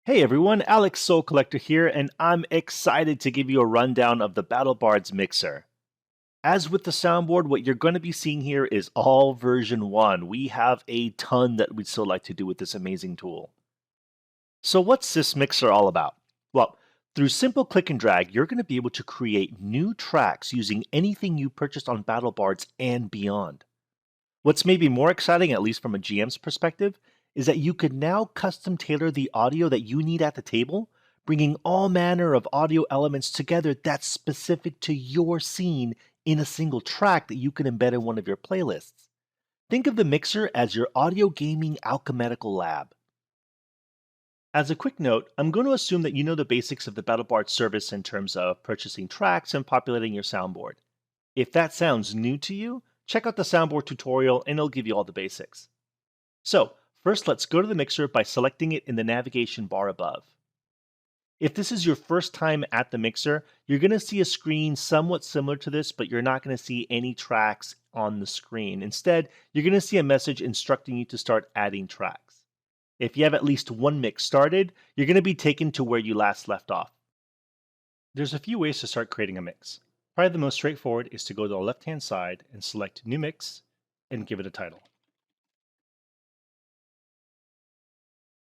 Hey everyone, Alex Soul Collector here, and I'm excited to give you a rundown of the BattleBards mixer. As with the soundboard, what you're going to be seeing here is all version 1. We have a ton that we'd still like to do with this amazing tool. So what's this mixer all about? Well, through simple click and drag, you're going to be able to create new tracks using anything you purchased on BattleBards and beyond. What's maybe more exciting, at least from a GM's perspective, is that you could now custom tailor the audio that you need at the table, bringing all manner of audio elements together that's specific to your scene in a single track that you can embed in one of your playlists. Think of the mixer as your audio gaming alchemical lab. As a quick note, I'm going to assume that you know the basics of the BattleBards service in terms of purchasing tracks and populating your soundboard. If that sounds new to you, check out the soundboard tutorial and it'll give you all the basics. So, first let's go to the mixer by selecting it in the navigation bar above. If this is your first time at the mixer, you're going to see a screen somewhat similar to this, but you're not going to see any tracks on the screen. Instead, you're going to see a message instructing you to start adding tracks. If you have at least one mix started, you're going to be taken to where you last left off. There's a few ways to start creating a mix. Probably the most straightforward is to go to the left-hand side and select New Mix and give it a title.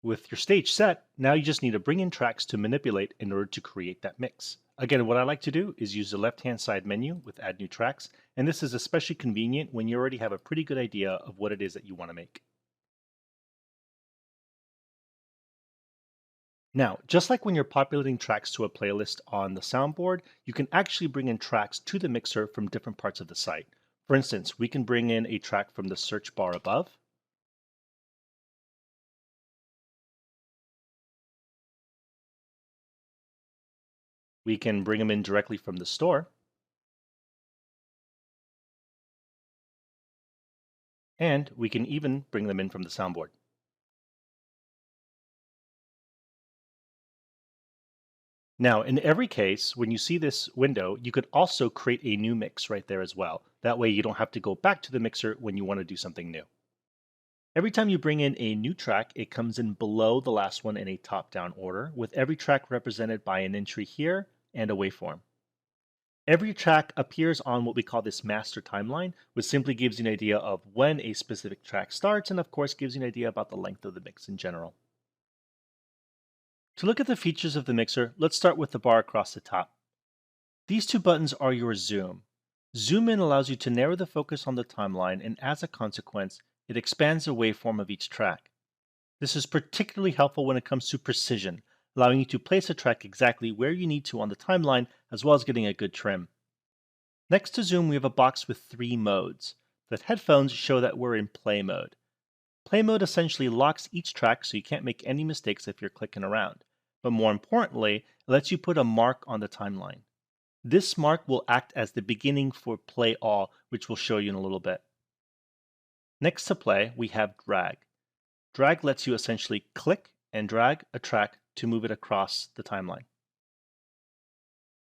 With your stage set, now you just need to bring in tracks to manipulate in order to create that mix. Again, what I like to do is use the left-hand side menu with Add New Tracks, and this is especially convenient when you already have a pretty good idea of what it is that you want to make. Now, just like when you're populating tracks to a playlist on the soundboard, you can actually bring in tracks to the mixer from different parts of the site. For instance, we can bring in a track from the search bar above. We can bring them in directly from the store. And we can even bring them in from the soundboard. Now, in every case, when you see this window, you could also create a new mix right there as well. That way you don't have to go back to the mixer when you want to do something new. Every time you bring in a new track, it comes in below the last one in a top-down order, with every track represented by an entry here and a waveform. Every track appears on what we call this master timeline, which simply gives you an idea of when a specific track starts and of course gives you an idea about the length of the mix in general. To look at the features of the mixer, let's start with the bar across the top. These two buttons are your zoom. Zoom in allows you to narrow the focus on the timeline, and as a consequence, it expands the waveform of each track. This is particularly helpful when it comes to precision, allowing you to place a track exactly where you need to on the timeline, as well as getting a good trim. Next to zoom, we have a box with 3 modes. The headphones show that we're in play mode. Play mode essentially locks each track so you can't make any mistakes if you're clicking around. But more importantly, it lets you put a mark on the timeline. This mark will act as the beginning for play all, which we'll show you in a little bit. Next to play, we have drag. Drag lets you essentially click and drag a track to move it across the timeline.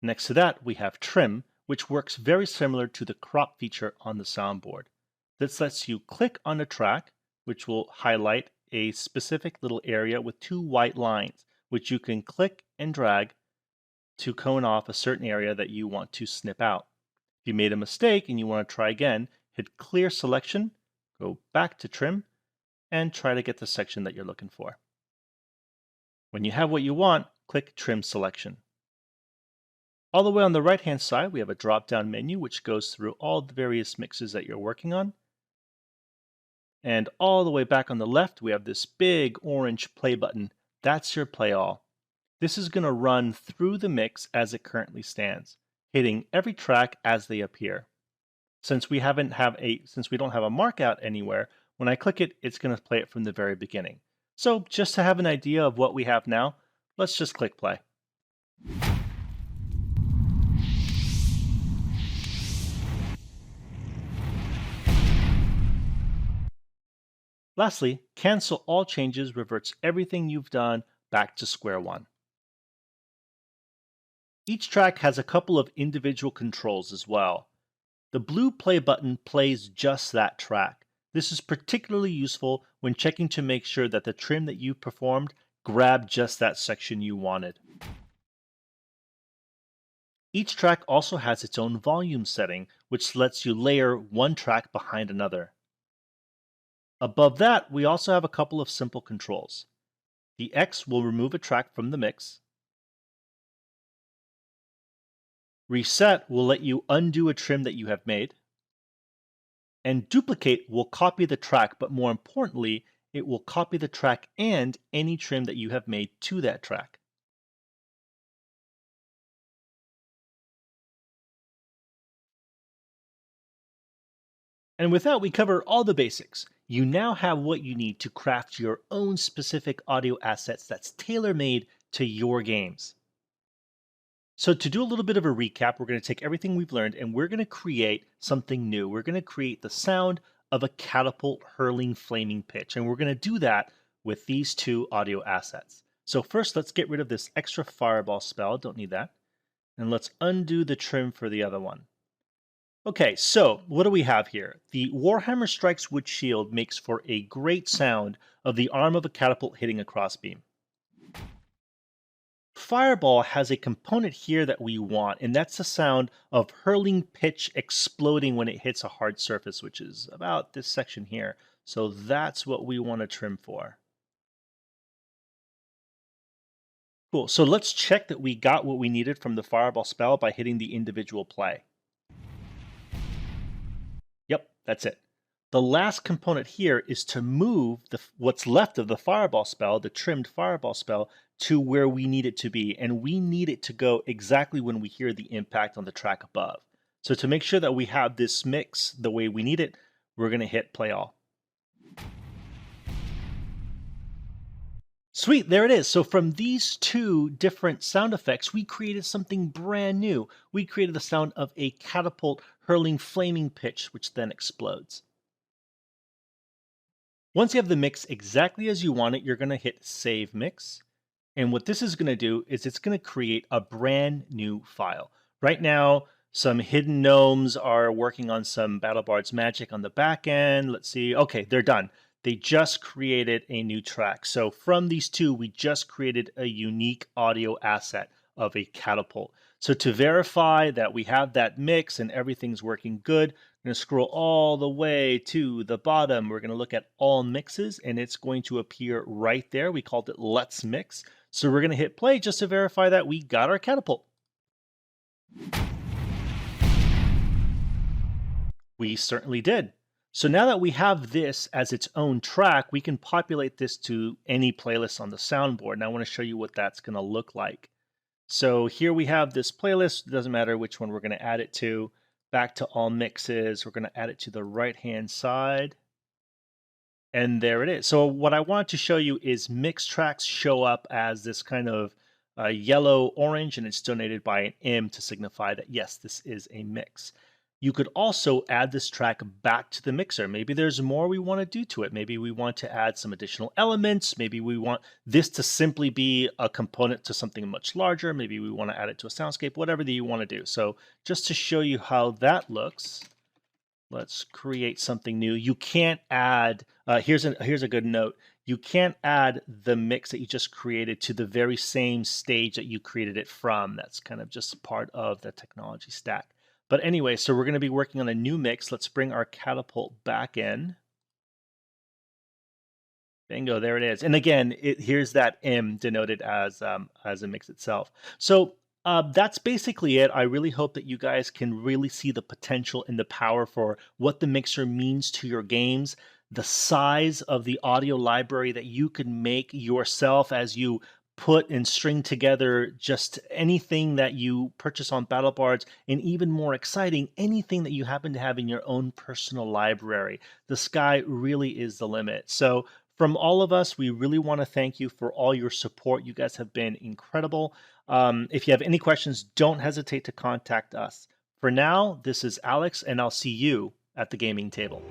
Next to that, we have trim, which works very similar to the crop feature on the soundboard. This lets you click on a track, which will highlight a specific little area with 2 white lines, which you can click and drag to cone off a certain area that you want to snip out. If you made a mistake and you want to try again, hit clear selection, go back to trim, and try to get the section that you're looking for. When you have what you want, click trim selection. All the way on the right hand side, we have a drop down menu which goes through all the various mixes that you're working on. And all the way back on the left, we have this big orange play button. That's your play all. This is going to run through the mix as it currently stands, hitting every track as they appear. Since we don't have a mark out anywhere, when I click it, it's going to play it from the very beginning. So just to have an idea of what we have now, let's just click play. Lastly, cancel all changes reverts everything you've done back to square one. Each track has a couple of individual controls as well. The blue play button plays just that track. This is particularly useful when checking to make sure that the trim that you performed grabbed just that section you wanted. Each track also has its own volume setting, which lets you layer one track behind another. Above that, we also have a couple of simple controls. The X will remove a track from the mix. Reset will let you undo a trim that you have made. And duplicate will copy the track, but more importantly, it will copy the track and any trim that you have made to that track. And with that, we cover all the basics. You now have what you need to craft your own specific audio assets that's tailor-made to your games. So to do a little bit of a recap, we're going to take everything we've learned and we're going to create something new. We're going to create the sound of a catapult hurling flaming pitch. And we're going to do that with these two audio assets. So first, let's get rid of this extra fireball spell. Don't need that. And let's undo the trim for the other one. Okay, so what do we have here? The Warhammer Strikes Wood shield makes for a great sound of the arm of a catapult hitting a crossbeam. Fireball has a component here that we want, and that's the sound of hurling pitch exploding when it hits a hard surface, which is about this section here. So that's what we want to trim for. Cool, so let's check that we got what we needed from the fireball spell by hitting the individual play. Yep, that's it. The last component here is to move what's left of the fireball spell, the trimmed fireball spell, to where we need it to be. And we need it to go exactly when we hear the impact on the track above. So to make sure that we have this mix the way we need it, we're going to hit play all. Sweet, there it is. So from these two different sound effects, we created something brand new. We created the sound of a catapult hurling flaming pitch, which then explodes. Once you have the mix exactly as you want it, you're going to hit Save Mix. And what this is going to do is it's going to create a brand new file. Right now, some hidden gnomes are working on some BattleBards magic on the back end. Let's see. Okay, they're done. They just created a new track. So from these two, we just created a unique audio asset of a catapult. So to verify that we have that mix and everything's working good, we're going to scroll all the way to the bottom. We're going to look at all mixes and it's going to appear right there. We called it Let's Mix. So we're going to hit play just to verify that we got our catapult. We certainly did. So now that we have this as its own track, we can populate this to any playlist on the soundboard. And I want to show you what that's going to look like. So here we have this playlist. It doesn't matter which one we're going to add it to. Back to all mixes. We're going to add it to the right-hand side. And there it is. So what I want to show you is mix tracks show up as this kind of yellow-orange, and it's donated by an M to signify that, yes, this is a mix. You could also add this track back to the mixer. Maybe there's more we want to do to it. Maybe we want to add some additional elements. Maybe we want this to simply be a component to something much larger. Maybe we want to add it to a soundscape, whatever that you want to do. So just to show you how that looks, let's create something new. You can't add, here's a good note. You can't add the mix that you just created to the very same stage that you created it from. That's kind of just part of the technology stack. But anyway, so we're going to be working on a new mix. Let's bring our catapult back in. Bingo, there it is. And again, here's that M denoted as a mix itself. So that's basically it. I really hope that you guys can really see the potential and the power for what the mixer means to your games, the size of the audio library that you can make yourself as you put and string together just anything that you purchase on BattleBards, and even more exciting, anything that you happen to have in your own personal library. The sky really is the limit. So from all of us, we really want to thank you for all your support. You guys have been incredible. If you have any questions, don't hesitate to contact us. For now, this is Alex, and I'll see you at the gaming table.